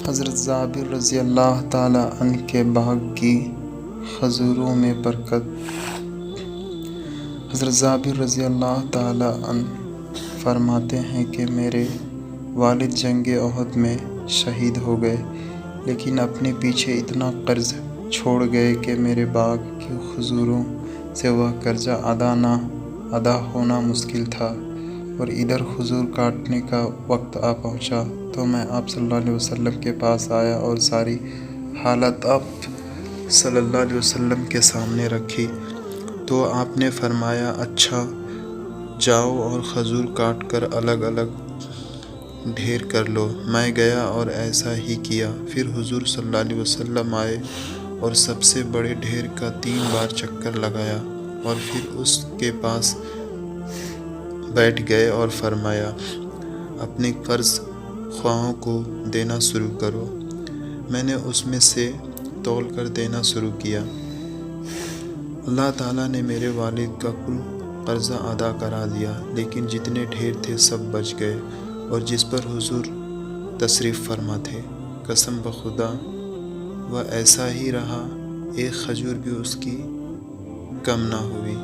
حضرت جابر رضی اللہ تعالی عنہ کے باغ کی کھجوروں میں برکت۔ حضرت جابر رضی اللہ تعالی عنہ فرماتے ہیں کہ میرے والد جنگ احد میں شہید ہو گئے، لیکن اپنے پیچھے اتنا قرض چھوڑ گئے کہ میرے باغ کی کھجوروں سے وہ قرضہ ادا ہونا مشکل تھا، اور ادھر کھجور کاٹنے کا وقت آ پہنچا تو میں آپ صلی اللہ علیہ وسلم کے پاس آیا اور ساری حالت آپ صلی اللہ علیہ وسلم کے سامنے رکھی تو آپ نے فرمایا اچھا جاؤ اور کھجور کاٹ کر الگ الگ ڈھیر کر لو۔ میں گیا اور ایسا ہی کیا۔ پھر حضور صلی اللہ علیہ وسلم آئے اور سب سے بڑے ڈھیر کا 3 بار چکر لگایا اور پھر اس کے پاس بیٹھ گئے اور فرمایا اپنے قرض خواہوں کو دینا شروع کرو۔ میں نے اس میں سے تول کر دینا شروع کیا۔ اللہ تعالیٰ نے میرے والد کا کل قرضہ ادا کرا دیا، لیکن جتنے ڈھیر تھے سب بچ گئے، اور جس پر حضور تشریف فرما تھے، قسم بخدا وہ ایسا ہی رہا، ایک کھجور بھی اس کی کم نہ ہوئی۔